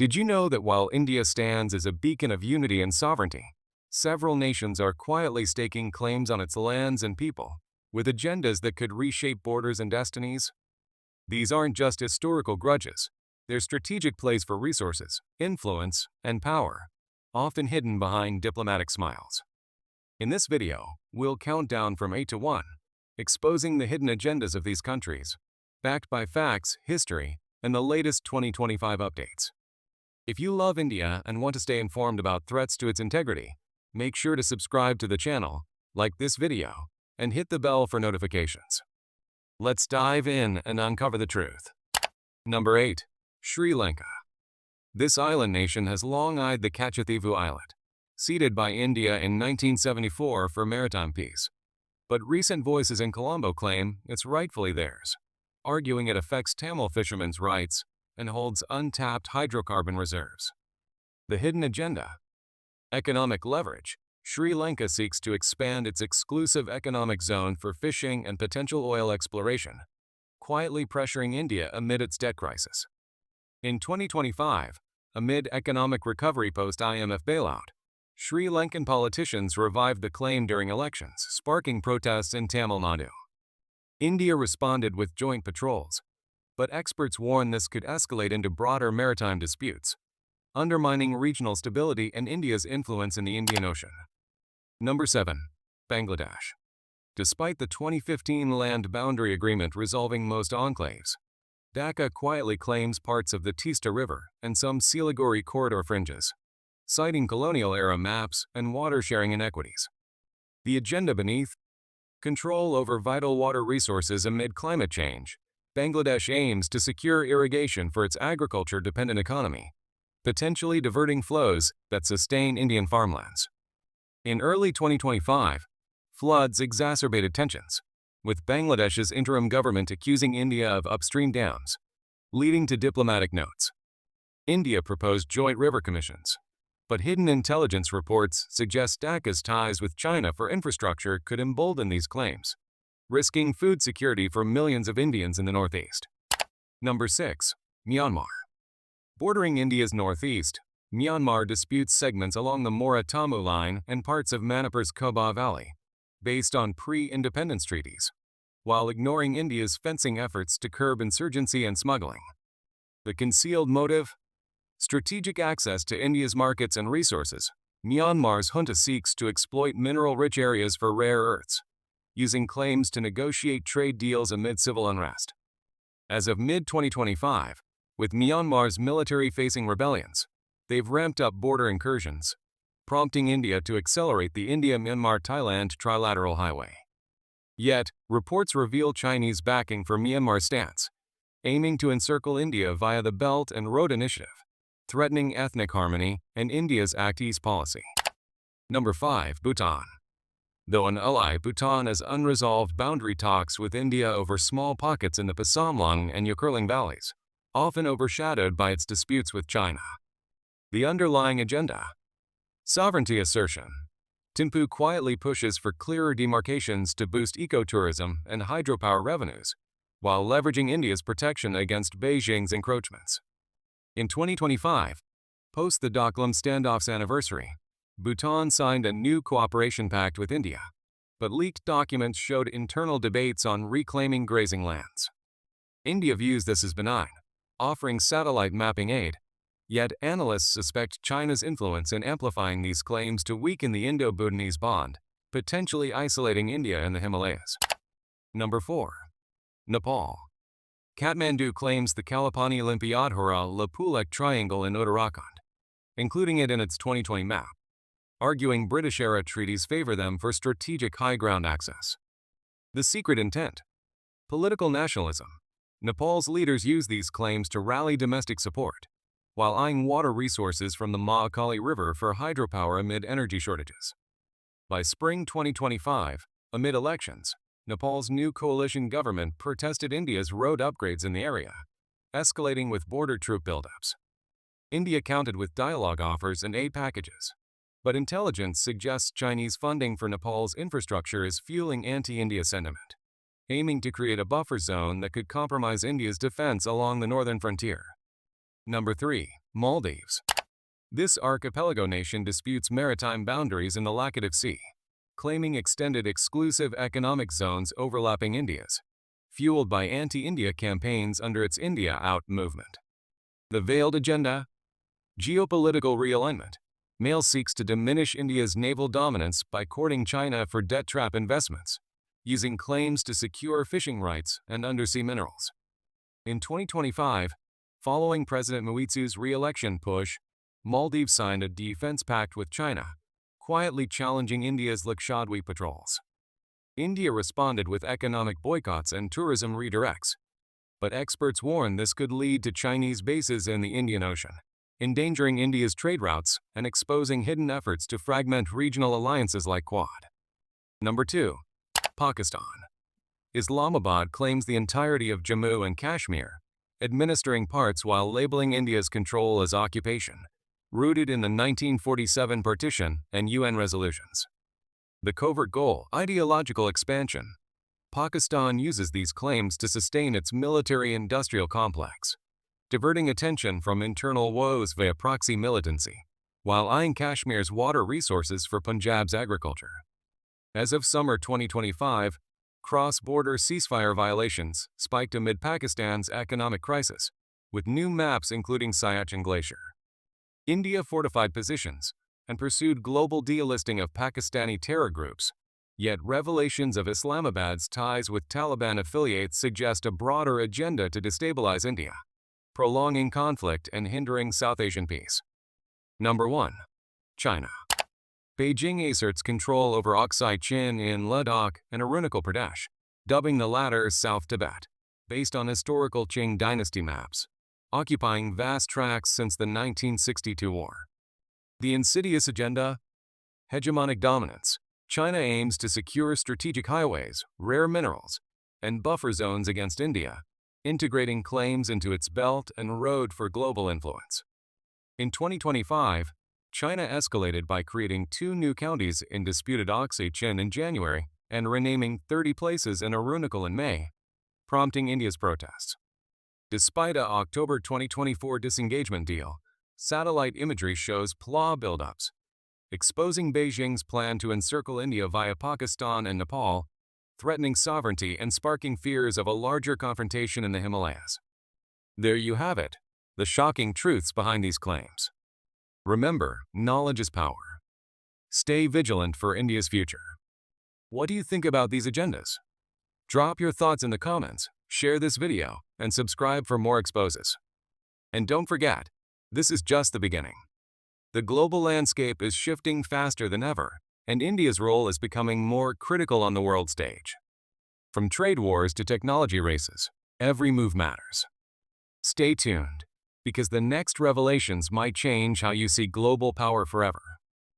Did you know that while India stands as a beacon of unity and sovereignty, several nations are quietly staking claims on its lands and people, with agendas that could reshape borders and destinies? These aren't just historical grudges, they're strategic plays for resources, influence, and power, often hidden behind diplomatic smiles. In this video, we'll count down from 8 to 1, exposing the hidden agendas of these countries, backed by facts, history, and the latest 2025 updates. If you love India and want to stay informed about threats to its integrity, make sure to subscribe to the channel, like this video, and hit the bell for notifications. Let's dive in and uncover the truth. Number 8. Sri Lanka. This island nation has long eyed the Kachativu Island, ceded by India in 1974 for maritime peace. But recent voices in Colombo claim it's rightfully theirs, arguing it affects Tamil fishermen's rights and holds untapped hydrocarbon reserves. The hidden agenda. Economic leverage. Sri Lanka seeks to expand its exclusive economic zone for fishing and potential oil exploration, quietly pressuring India amid its debt crisis. In 2025, amid economic recovery post-IMF bailout, Sri Lankan politicians revived the claim during elections, sparking protests in Tamil Nadu. India responded with joint patrols, but experts warn this could escalate into broader maritime disputes, undermining regional stability and India's influence in the Indian Ocean. Number 7. Bangladesh. Despite the 2015 land boundary agreement resolving most enclaves, Dhaka quietly claims parts of the Teesta River and some Siliguri corridor fringes, citing colonial-era maps and water-sharing inequities. The agenda beneath? Control over vital water resources amid climate change. Bangladesh aims to secure irrigation for its agriculture-dependent economy, potentially diverting flows that sustain Indian farmlands. In early 2025, floods exacerbated tensions, with Bangladesh's interim government accusing India of upstream dams, leading to diplomatic notes. India proposed joint river commissions, but hidden intelligence reports suggest Dhaka's ties with China for infrastructure could embolden these claims, risking food security for millions of Indians in the northeast. Number 6. Myanmar. Bordering India's northeast, Myanmar disputes segments along the Mora-Tamu line and parts of Manipur's Koba Valley, based on pre-independence treaties, while ignoring India's fencing efforts to curb insurgency and smuggling. The concealed motive? Strategic access to India's markets and resources. Myanmar's junta seeks to exploit mineral-rich areas for rare earths, using claims to negotiate trade deals amid civil unrest. As of mid-2025, with Myanmar's military facing rebellions, they've ramped up border incursions, prompting India to accelerate the India-Myanmar-Thailand trilateral highway. Yet, reports reveal Chinese backing for Myanmar's stance, aiming to encircle India via the Belt and Road Initiative, threatening ethnic harmony and India's Act East policy. Number 5. Bhutan. Though an ally, Bhutan has unresolved boundary talks with India over small pockets in the Pasamlang and Yokurling valleys, often overshadowed by its disputes with China. The underlying agenda? Sovereignty assertion. Thimphu quietly pushes for clearer demarcations to boost ecotourism and hydropower revenues, while leveraging India's protection against Beijing's encroachments. In 2025, post the Doklam standoff's anniversary, Bhutan signed a new cooperation pact with India, but leaked documents showed internal debates on reclaiming grazing lands. India views this as benign, offering satellite mapping aid, yet analysts suspect China's influence in amplifying these claims to weaken the Indo-Bhutanese bond, potentially isolating India in the Himalayas. Number 4. Nepal. Kathmandu claims the Kalapani Olympiadhara Lapulek Triangle in Uttarakhand, including it in its 2020 map, arguing British-era treaties favor them for strategic high ground access. The secret intent? Political nationalism. Nepal's leaders use these claims to rally domestic support, while eyeing water resources from the Mahakali River for hydropower amid energy shortages. By spring 2025, amid elections, Nepal's new coalition government protested India's road upgrades in the area, escalating with border troop buildups. India countered with dialogue offers and aid packages, but intelligence suggests Chinese funding for Nepal's infrastructure is fueling anti-India sentiment, aiming to create a buffer zone that could compromise India's defense along the northern frontier. Number 3. Maldives. This archipelago nation disputes maritime boundaries in the Laccadive Sea, claiming extended exclusive economic zones overlapping India's, fueled by anti-India campaigns under its India Out movement. The veiled agenda? Geopolitical realignment. Male seeks to diminish India's naval dominance by courting China for debt trap investments, using claims to secure fishing rights and undersea minerals. In 2025, following President Muitsu's re-election push, Maldives signed a defense pact with China, quietly challenging India's Lakshadweep patrols. India responded with economic boycotts and tourism redirects, but experts warn this could lead to Chinese bases in the Indian Ocean, endangering India's trade routes and exposing hidden efforts to fragment regional alliances like Quad. Number 2. Pakistan. Islamabad claims the entirety of Jammu and Kashmir, administering parts while labeling India's control as occupation, rooted in the 1947 partition and UN resolutions. The covert goal, ideological expansion. Pakistan uses these claims to sustain its military-industrial complex, diverting attention from internal woes via proxy militancy, while eyeing Kashmir's water resources for Punjab's agriculture. As of summer 2025, cross-border ceasefire violations spiked amid Pakistan's economic crisis, with new maps including Siachen Glacier. India fortified positions and pursued global delisting of Pakistani terror groups, yet revelations of Islamabad's ties with Taliban affiliates suggest a broader agenda to destabilize India, prolonging conflict and hindering South Asian peace. Number 1. China. Beijing asserts control over Aksai Chin in Ladakh and Arunachal Pradesh, dubbing the latter South Tibet, based on historical Qing dynasty maps, occupying vast tracts since the 1962 war. The insidious agenda? Hegemonic dominance. China aims to secure strategic highways, rare minerals, and buffer zones against India, integrating claims into its belt and road for global influence. In 2025, China escalated by creating 2 new counties in disputed Aksai Chin in January and renaming 30 places in Arunachal in May, prompting India's protests. Despite a October 2024 disengagement deal, satellite imagery shows PLA buildups, exposing Beijing's plan to encircle India via Pakistan and Nepal, threatening sovereignty and sparking fears of a larger confrontation in the Himalayas. There you have it, the shocking truths behind these claims. Remember, knowledge is power. Stay vigilant for India's future. What do you think about these agendas? Drop your thoughts in the comments, share this video, and subscribe for more exposes. And don't forget, this is just the beginning. The global landscape is shifting faster than ever, and India's role is becoming more critical on the world stage. From trade wars to technology races, every move matters. Stay tuned, because the next revelations might change how you see global power forever.